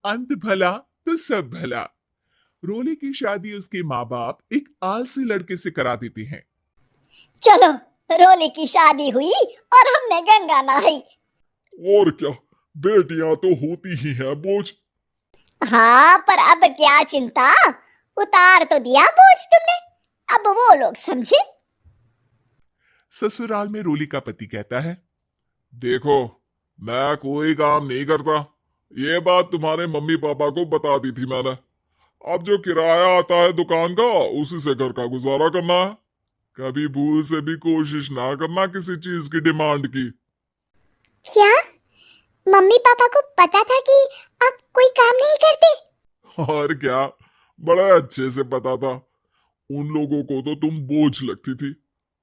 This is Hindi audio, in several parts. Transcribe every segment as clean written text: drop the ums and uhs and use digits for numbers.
अंत भला तो सब भला। रोली की शादी उसके माँ बाप एक आलसी लड़के से करा देते हैं। चलो, रोली की शादी हुई और हमने गंगा नहाई। और क्या, बेटियां तो होती ही हैं बोझ। हाँ, पर अब क्या चिंता, उतार तो दिया बोझ तुमने, अब वो लोग समझे। ससुराल में रोली का पति कहता है, देखो, मैं कोई काम नहीं करता, ये बात तुम्हारे मम्मी पापा को बता दी थी मैंने। अब जो किराया आता है दुकान का, उसी से घर का गुजारा करना है। कभी भूल से भी कोशिश ना करना किसी चीज की डिमांड की। क्या मम्मी पापा को पता था कि आप कोई काम नहीं करते? और क्या, बड़े अच्छे से पता था। उन लोगों को तो तुम बोझ लगती थी,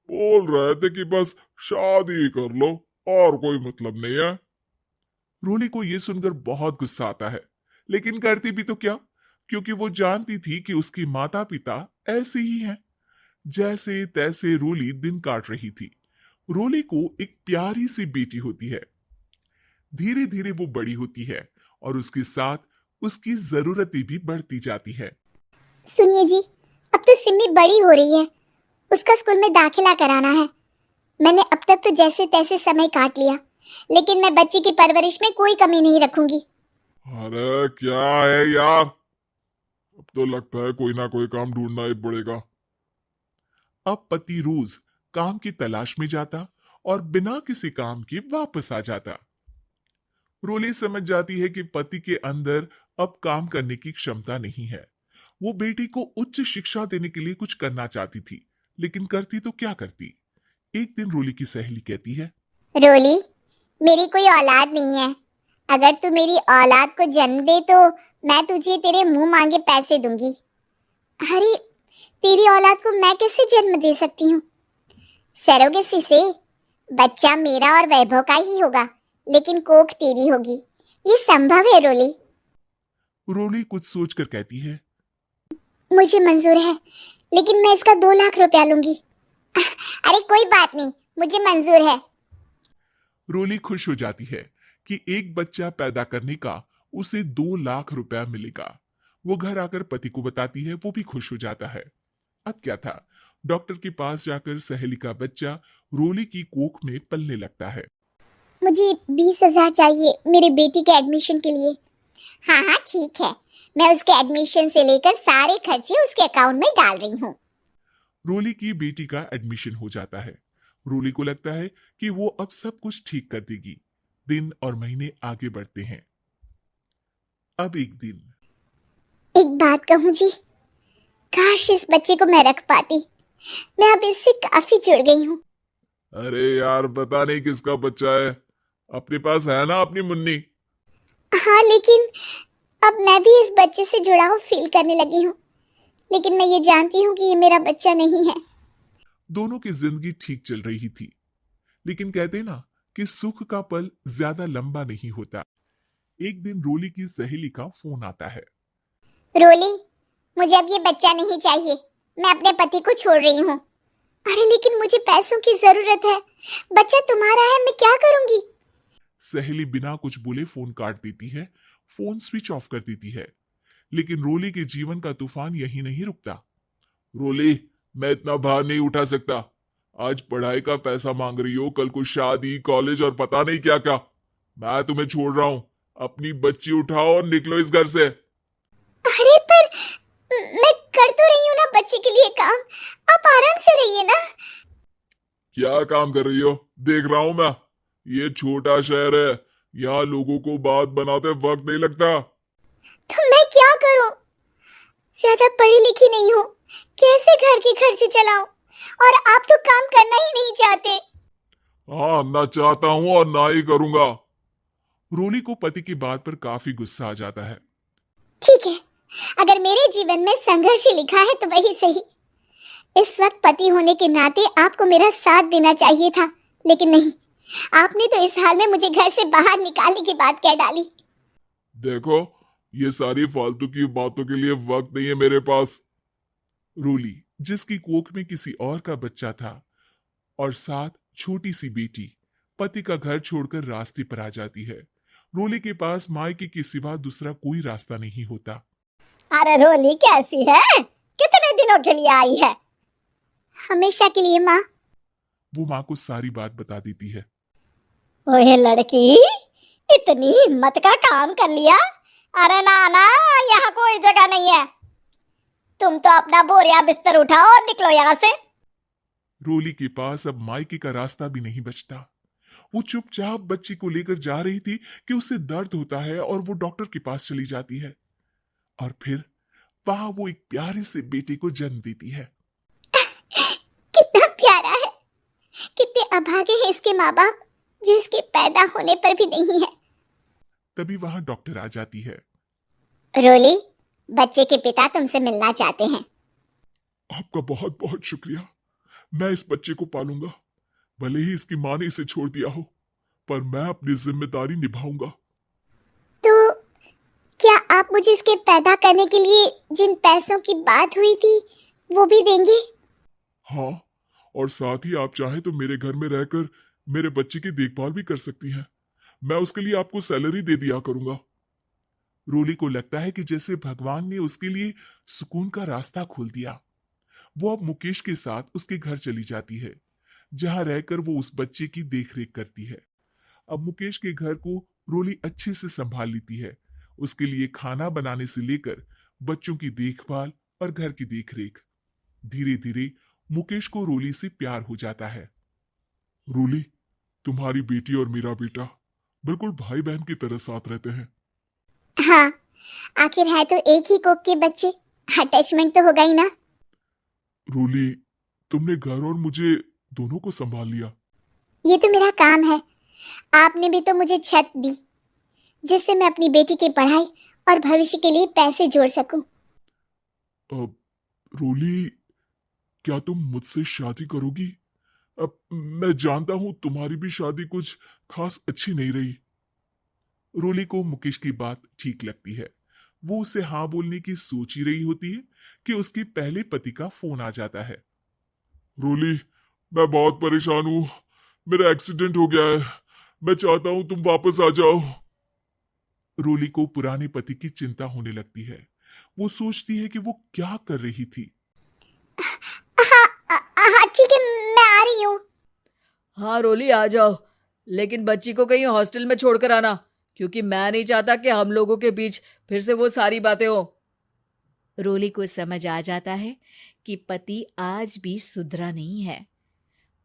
बोल रहे थे कि बस शादी कर लो और कोई मतलब नहीं है। रोली को यह सुनकर बहुत गुस्सा आता है, लेकिन करती भी तो क्या, क्योंकि वो जानती थी कि उसके माता पिता ऐसे ही हैं। जैसे तैसे रोली दिन काट रही थी। रोली को एक प्यारी सी बेटी होती है। धीरे धीरे वो बड़ी होती है और उसके साथ उसकी जरूरतें भी बढ़ती जाती है। सुनिए जी, अब तो सिम्मी बड़ी हो रही है, उसका स्कूल में दाखिला कराना है। मैंने अब तक तो जैसे तैसे समय काट लिया, लेकिन मैं बच्ची की परवरिश में कोई कमी नहीं रखूंगी। अरे क्या है यार, अब तो लगता है कोई ना कोई काम ढूंढना ही पड़ेगा। अब पति रोज काम की तलाश में जाता और बिना किसी काम के वापस आ जाता। रोली समझ जाती है कि पति के अंदर अब काम करने की क्षमता नहीं है। वो बेटी को उच्च शिक्षा देने के लिए कुछ करना चाहती थी, लेकिन करती तो क्या करती। एक दिन रोली की सहेली कहती है, रोली, मेरी कोई औलाद नहीं है। अगर तू मेरी औलाद को जन्म दे तो मैं तुझे तेरे मुंह मांगे पैसे दूंगी। अरे, तेरी औलाद को मैं कैसे जन्म दे सकती हूँ? सरोगेसी से बच्चा मेरा और वैभव का ही होगा, लेकिन कोख तेरी होगी। ये संभव है रोली? रोली कुछ सोचकर कहती है, मुझे मंजूर है, लेकिन मैं इसका 2 लाख रुपया लूंगी। अरे कोई बात नहीं, मुझे मंजूर है। रोली खुश हो जाती है कि एक बच्चा पैदा करने का उसे 2 लाख रुपया मिलेगा। वो घर आकर पति को बताती है, वो भी खुश हो जाता है। अब क्या था, डॉक्टर के पास जाकर सहेली का बच्चा रोली की कोख में पलने लगता है। मुझे 20,000 चाहिए मेरी बेटी के एडमिशन के लिए। हाँ हाँ ठीक है, मैं उसके एडमिशन से लेकर सारे खर्चे उसके अकाउंट में डाल रही हूँ। रोली की बेटी का एडमिशन हो जाता है। रोली को लगता है कि वो अब सब कुछ ठीक कर देगी। दिन और महीने आगे बढ़ते हैं। अब एक दिन, एक बात कहूँ जी, काश इस बच्चे को मैं रख पाती। मैं अब इससे काफी जुड़ गई हूँ। अरे यार, पता नहीं किसका बच्चा है, अपने पास है ना अपनी मुन्नी। हाँ, लेकिन अब मैं भी इस बच्चे से जुड़ाव फील करने लगी हूँ, लेकिन मैं ये जानती हूँ कि ये मेरा बच्चा नहीं है। दोनों की जिंदगी ठीक चल रही थी, लेकिन कहते ना कि सुख का पल ज्यादा लंबा नहीं होता। एक दिन रोली की सहेली का फोन आता है। रोली, मुझे अब ये बच्चा नहीं चाहिए, मैं अपने पति को छोड़ रही हूँ। अरे लेकिन मुझे पैसों की जरूरत है, बच्चा तुम्हारा है, मैं क्या करूंगी? सहेली बिना कुछ बोले फोन काट देती है, फोन स्विच ऑफ कर देती है। लेकिन रोली के जीवन का तूफान यही नहीं रुकता। रोली, मैं इतना भार नहीं उठा सकता। आज पढ़ाई का पैसा मांग रही हो, कल को शादी, कॉलेज और पता नहीं क्या क्या। मैं तुम्हें छोड़ रहा हूं, अपनी बच्ची उठाओ और निकलो इस घर से। अरे पर मैं कर तो रही हूँ ना बच्चे के लिए काम, आप आराम से रहिए ना। क्या काम कर रही हो, देख रहा हूं मैं। ये छोटा शहर है, यहाँ लोगों को बात बनाते वक्त नहीं लगता। तो मैं क्या करूं? ज्यादा पढ़ी लिखी नहीं हूँ, कैसे घर के खर्चे चलाऊं? और आप तो काम करना ही नहीं चाहते। हाँ, ना चाहता हूं और ना ही करूंगा। रोली को पति की बात पर काफी गुस्सा आ जाता है। ठीक है, अगर मेरे जीवन में संघर्ष ही लिखा है तो वही सही। इस वक्त पति होने के नाते आपको मेरा साथ देना चाहिए था, लेकिन नहीं, आपने तो इस हाल में मुझे घर से बाहर निकालने की बात कह डाली। देखो, ये सारी फालतू की बातों के लिए वक्त नहीं है मेरे पास। रोली, जिसकी कोख में किसी और का बच्चा था और साथ छोटी सी बेटी, पति का घर छोड़कर रास्ते पर आ जाती है। रोली के पास मायके के सिवा दूसरा कोई रास्ता नहीं होता। अरे रोली कैसी है? कितने दिनों के लिए आई है? हमेशा के लिए माँ। वो माँ को सारी बात बता देती है। ओए लड़की, इतनी हिम्मत का काम कर लिया। अरे ना, यहाँ कोई जगह नहीं है। तुम तो अपना बोरिया बिस्तर उठाओ और निकलो यहाँ से। रोली के पास अब मायके का रास्ता भी नहीं बचता। वो चुपचाप बच्ची को लेकर जा रही थी कि उसे दर्द होता है और वो डॉक्टर के पास चली जाती है और फिर वहां वो एक प्यारे से बेटे को जन्म देती है। कितना प्यारा है। कितने अभागे हैं इसके माँ बाप जो इसके पैदा होने पर भी नहीं है। तभी वहां डॉक्टर आ जाती है। रोली, बच्चे के पिता तुमसे मिलना चाहते हैं। आपका बहुत बहुत शुक्रिया। मैं इस बच्चे को पालूंगा, भले ही इसकी माँ ने इसे छोड़ दिया हो, पर मैं अपनी जिम्मेदारी निभाऊंगा। तो क्या आप मुझे इसके पैदा करने के लिए जिन पैसों की बात हुई थी वो भी देंगे? हाँ, और साथ ही आप चाहे तो मेरे घर में रहकर मेरे बच्चे की देखभाल भी कर सकती हैं। मैं उसके लिए आपको सैलरी दे दिया करूंगा। रोली को लगता है कि जैसे भगवान ने उसके लिए सुकून का रास्ता खोल दिया। वो अब मुकेश के साथ उसके घर चली जाती है, जहां रहकर वो उस बच्चे की देखरेख करती है। अब मुकेश के घर को रोली अच्छे से संभाल लेती है। उसके लिए खाना बनाने से लेकर बच्चों की देखभाल और घर की देखरेख। धीरे धीरे मुकेश को रोली से प्यार हो जाता है। रूली, तुम्हारी बेटी और मेरा बेटा बिल्कुल भाई बहन की तरह साथ रहते हैं। हाँ, आखिर है तो एक ही कोख के बच्चे, अटैचमेंट तो होगा ही ना। रूली, तुमने घर और मुझे दोनों को संभाल लिया। ये तो मेरा काम है। आपने भी तो मुझे छत दी जिससे मैं अपनी बेटी की पढ़ाई और भविष्य के लिए पैसे जोड़ सकूं। अब रूली, क्या तुम मुझसे शादी करोगी? अब मैं जानता हूं तुम्हारी भी शादी कुछ खास अच्छी नहीं रही। रोली को मुकेश की बात ठीक लगती है। वो उसे हाँ बोलने की सोच ही रही होती है कि उसके पहले पति का फोन आ जाता है। रूली, मैं बहुत परेशान हूं। मेरा एक्सीडेंट हो गया है। मैं चाहता हूं तुम वापस आ जाओ। रोली को पुराने पति की चिंता होने लगती है। वो सोचती है कि वो क्या कर रही थी। हाँ ठीक है, मैं आ रही हूँ। हाँ रोली, आ जाओ, लेकिन बच्ची को कहीं हॉस्टल में छोड़कर आना, क्योंकि मैं नहीं चाहता कि हम लोगों के बीच फिर से वो सारी बातें हो। रोली को समझ आ जाता है कि पति आज भी सुधरा नहीं है।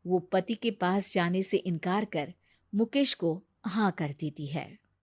वो पति के पास जाने से इनकार कर मुकेश को हाँ कर देती है।